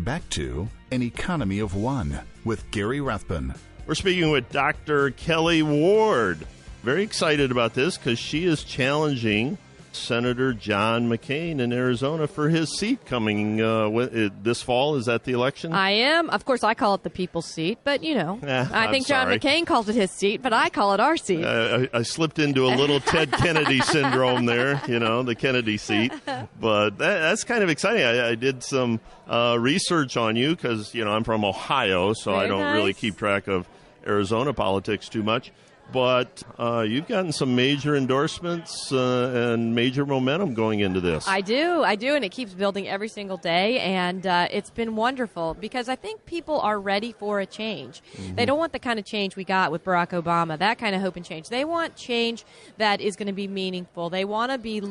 back to An Economy of One with Gary Rathbun. We're speaking with Dr. Kelli Ward. Very excited about this because she is challenging Senator John McCain in Arizona for his seat coming this fall. Is that the election? I am. Of course, I call it the people's seat, but, I think John McCain calls it his seat, but I call it our seat. I slipped into a little Ted Kennedy syndrome there, the Kennedy seat. But that's kind of exciting. I did some research on you because, I'm from Ohio, so Very I don't really nice. keep track of Arizona politics too much. But you've gotten some major endorsements and major momentum going into this. I do, and it keeps building every single day, and it's been wonderful because I think people are ready for a change. Mm-hmm. They don't want the kind of change we got with Barack Obama, that kind of hope and change. They want change that is going to be meaningful. They want to be,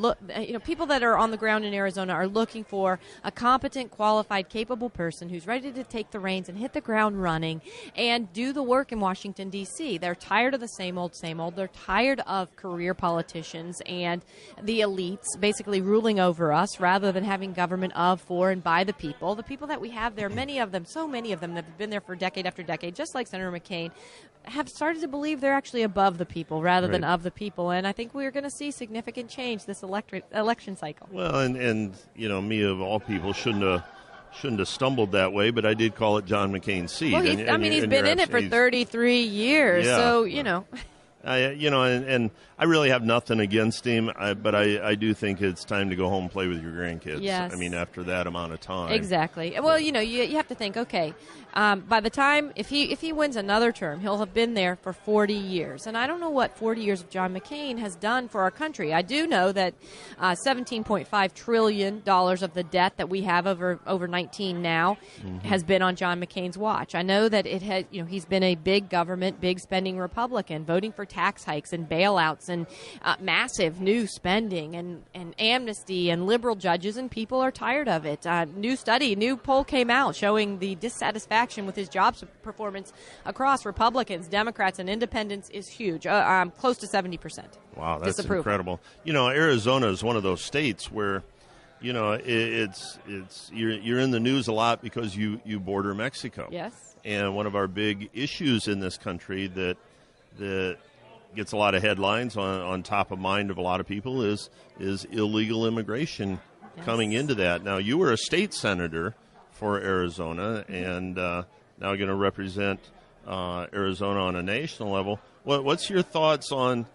people that are on the ground in Arizona are looking for a competent, qualified, capable person who's ready to take the reins and hit the ground running and do the work in Washington, D.C. They're tired of the same old. They're tired of career politicians and the elites basically ruling over us rather than having government of, for, and by the people. The people that we have there, so many of them that have been there for decade after decade, just like Senator McCain, have started to believe they're actually above the people rather than of the people. And I think we're going to see significant change this election cycle. Well, and me of all people shouldn't have stumbled that way, but I did call it John McCain's seat. Well, he's been in it for 33 years, yeah. so. And I really have nothing against him, but I do think it's time to go home and play with your grandkids. Yes. I mean, after that amount of time. Exactly. Well, you have to think, okay, by the time, if he wins another term, he'll have been there for 40 years. And I don't know what 40 years of John McCain has done for our country. I do know that $17.5 trillion of the debt that we have over 19 now has been on John McCain's watch. I know that it has, he's been a big government, big spending Republican, voting for tax hikes and bailouts and massive new spending and amnesty and liberal judges, and people are tired of it. New poll came out showing the dissatisfaction with his job performance across Republicans, Democrats, and independents is huge, close to 70%. Wow, that's incredible. Arizona is one of those states where, it's you're in the news a lot because you border Mexico. Yes. And one of our big issues in this country that gets a lot of headlines on top of mind of a lot of people is illegal immigration coming into that. Now, you were a state senator for Arizona and now going to represent Arizona on a national level. What's your thoughts on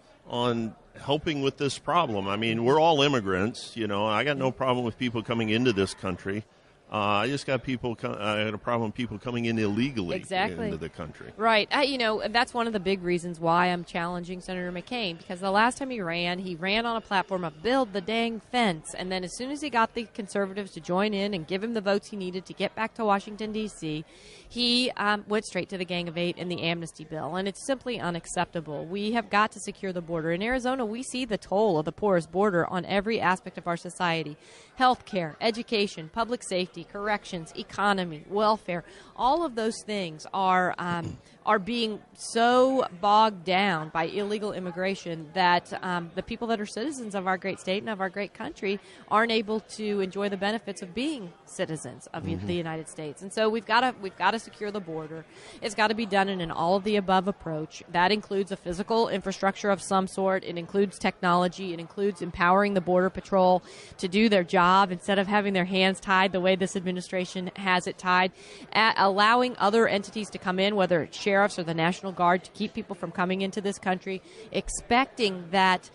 helping with this problem? I mean, we're all immigrants. I got no problem with people coming into this country. I just got I had a problem with people coming in illegally into the country. Right. That's one of the big reasons why I'm challenging Senator McCain, because the last time he ran on a platform of build the dang fence. And then as soon as he got the conservatives to join in and give him the votes he needed to get back to Washington, D.C., he went straight to the Gang of Eight and the amnesty bill. And it's simply unacceptable. We have got to secure the border. In Arizona, we see the toll of the porous border on every aspect of our society. Health care, education, public safety, corrections, economy, welfare. All of those things are being so bogged down by illegal immigration that the people that are citizens of our great state and of our great country aren't able to enjoy the benefits of being citizens of the United States. And so we've got to secure the border. It's got to be done in an all-of-the-above approach. That includes a physical infrastructure of some sort. It includes technology. It includes empowering the Border Patrol to do their job instead of having their hands tied the way this administration has it tied, allowing other entities to come in, whether it's sheriffs or the National Guard, to keep people from coming into this country, expecting that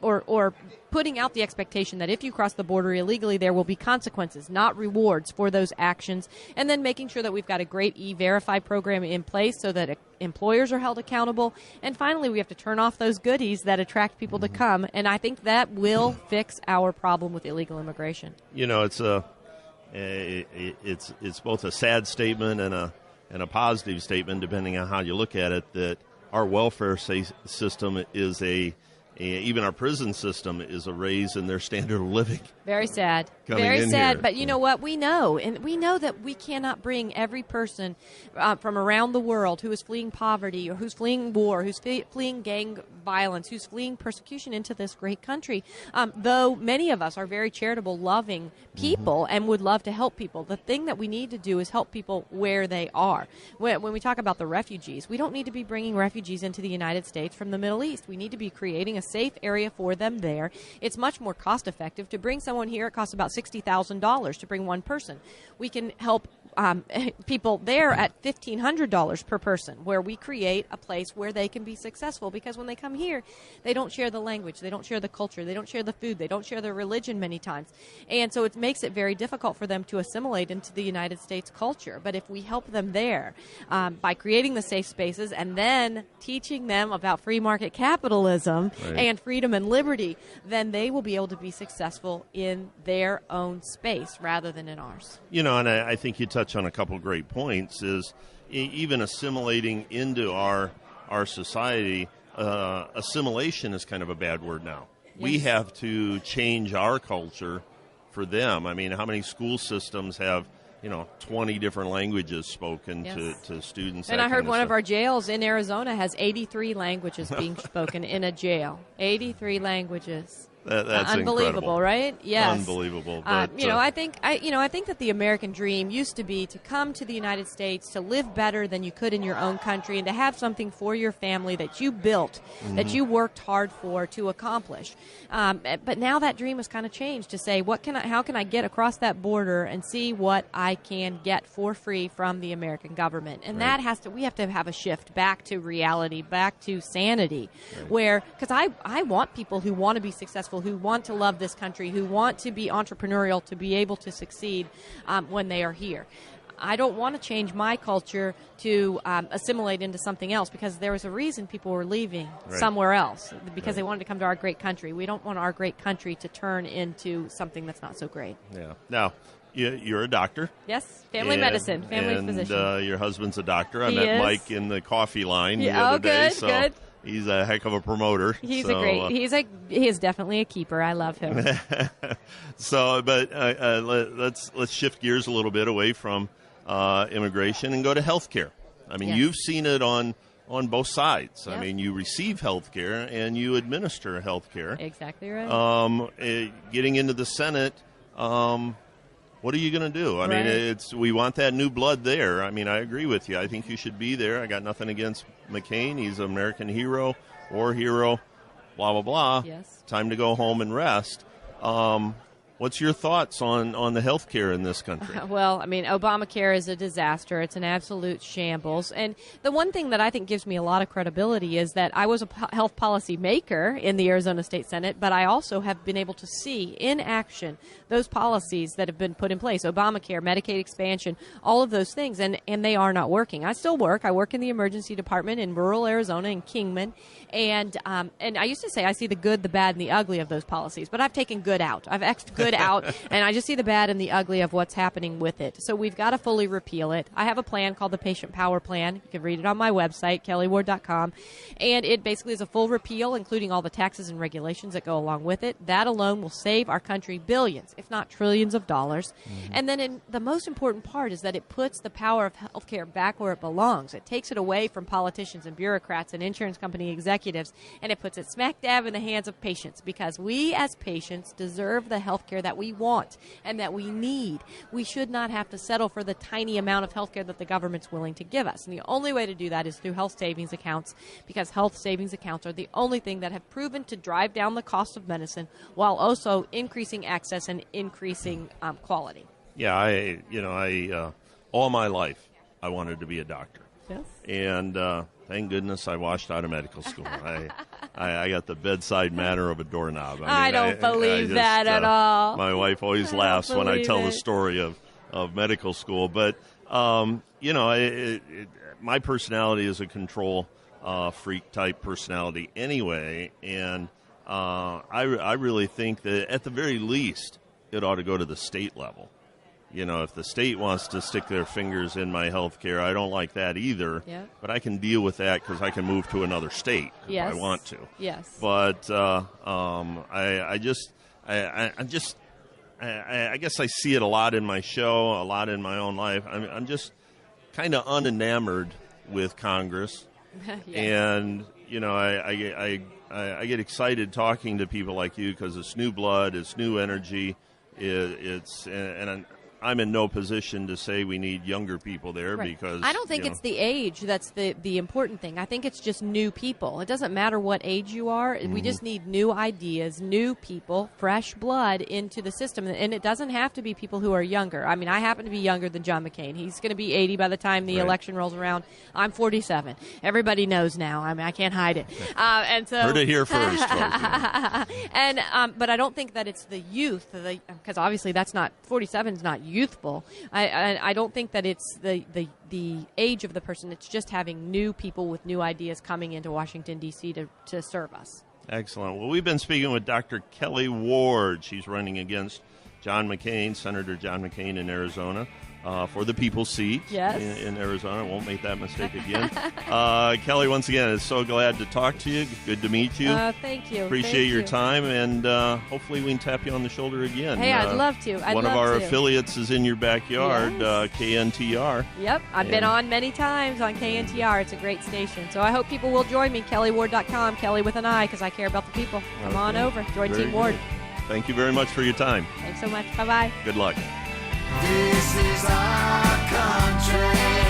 or putting out the expectation that if you cross the border illegally, there will be consequences, not rewards for those actions, and then making sure that we've got a great E-Verify program in place so that employers are held accountable. And finally, we have to turn off those goodies that attract people to come, and I think that will fix our problem with illegal immigration. It's both a sad statement and a positive statement, depending on how you look at it, that our welfare system is a even our prison system is a raise in their standard of living. Very sad. Very sad. But you know what? We know that we cannot bring every person from around the world who is fleeing poverty or who's fleeing war, who's fleeing gang violence, who's fleeing persecution into this great country. Though many of us are very charitable, loving people and would love to help people, the thing that we need to do is help people where they are. When we talk about the refugees, we don't need to be bringing refugees into the United States from the Middle East. We need to be creating a safe area for them there. It's much more cost effective to bring someone here. It costs about $60,000 to bring one person. We can help people there at $1,500 per person, where we create a place where they can be successful, because when they come here, they don't share the language, they don't share the culture, they don't share the food, they don't share their religion many times. And so it makes it very difficult for them to assimilate into the United States culture. But if we help them there by creating the safe spaces and then teaching them about free market capitalism and freedom and liberty, then they will be able to be successful in their own space rather than in ours. You know, and I think you touch on a couple of great points, is even assimilating into our society. Assimilation is kind of a bad word now. Yes. We have to change our culture for them. I mean, how many school systems have 20 different languages spoken to students? And I heard one of our jails in Arizona has 83 languages being spoken in a jail. 83 languages. That's unbelievable, incredible. Right? Yes, unbelievable. But, I think that the American dream used to be to come to the United States, to live better than you could in your own country, and to have something for your family that you built, that you worked hard for to accomplish. But now that dream has kind of changed to say, how can I get across that border and see what I can get for free from the American government? And we have to have a shift back to reality, back to sanity, because I want people who want to be successful, who want to love this country, who want to be entrepreneurial, to be able to succeed when they are here. I don't want to change my culture to assimilate into something else, because there was a reason people were leaving somewhere else, because they wanted to come to our great country. We don't want our great country to turn into something that's not so great. Yeah. Now, you're a doctor. Yes, family medicine, family physician. And your husband's a doctor. I met Mike in the coffee line the other day. Good. He's a heck of a promoter. He is definitely a keeper. I love him. Let's shift gears a little bit away from immigration and go to healthcare. I mean, you've seen it on both sides. Yep. I mean, you receive healthcare and you administer healthcare. Exactly right. Getting into the Senate. What are you going to do? I mean, we want that new blood there. I mean, I agree with you. I think you should be there. I got nothing against McCain. He's an American hero, war hero, blah, blah, blah. Yes. Time to go home and rest. What's your thoughts on the health care in this country? Well, I mean, Obamacare is a disaster. It's an absolute shambles. And the one thing that I think gives me a lot of credibility is that I was a health policy maker in the Arizona State Senate, but I also have been able to see in action those policies that have been put in place, Obamacare, Medicaid expansion, all of those things, and they are not working. I still work. I work in the emergency department in rural Arizona in Kingman, and I used to say I see the good, the bad, and the ugly of those policies, but I've taken good out. I've X'd good out, and I just see the bad and the ugly of what's happening with it. So we've got to fully repeal it. I have a plan called the Patient Power Plan. You can read it on my website, kellyward.com, and it basically is a full repeal, including all the taxes and regulations that go along with it. That alone will save our country billions, if not trillions of dollars. Mm-hmm. And then the most important part is that it puts the power of healthcare back where it belongs. It takes it away from politicians and bureaucrats and insurance company executives, and it puts it smack dab in the hands of patients, because we as patients deserve the healthcare that we want and that we need. We should not have to settle for the tiny amount of healthcare that the government's willing to give us. And the only way to do that is through health savings accounts, because health savings accounts are the only thing that have proven to drive down the cost of medicine while also increasing access and increasing quality. Yeah, I all my life I wanted to be a doctor. Yes. And thank goodness I washed out of medical school. I got the bedside manner of a doorknob. I don't believe that at all. My wife always laughs when I tell the story of medical school. But, my personality is a control freak type personality anyway. And I really think that at the very least, it ought to go to the state level. if the state wants to stick their fingers in my health care, I don't like that either. Yeah. But I can deal with that because I can move to another state if I want to. Yes. But I guess I see it a lot in my show, a lot in my own life. I'm just kind of unenamored with Congress. And, I get excited talking to people like you because it's new blood, it's new energy. I'm in no position to say we need younger people there because I don't think it's the age that's the important thing. I think it's just new people. It doesn't matter what age you are. We just need new ideas, new people, fresh blood into the system. And it doesn't have to be people who are younger. I mean, I happen to be younger than John McCain. He's going to be 80 by the time the election rolls around. I'm 47. Everybody knows now. I mean, I can't hide it. And so heard it here first. But I don't think that it's the youth, because obviously that's not 47 is not youthful. I don't think that it's the age of the person. It's just having new people with new ideas coming into Washington, D.C. to serve us. Excellent. Well, we've been speaking with Dr. Kelli Ward. She's running against John McCain, Senator John McCain in Arizona. For the people's seat in Arizona. I won't make that mistake again. Kelli, once again, it's so glad to talk to you. Good to meet you. Thank you. Appreciate your time, and hopefully we can tap you on the shoulder again. Hey, I'd love to. One of our affiliates is in your backyard, KNTR. Yep, I've been on many times on KNTR. It's a great station. So I hope people will join me, KelliWard.com, Kelli with an I, because I care about the people. Come on over. Join Team Ward. Thank you very much for your time. Thanks so much. Bye-bye. Good luck. This is our country.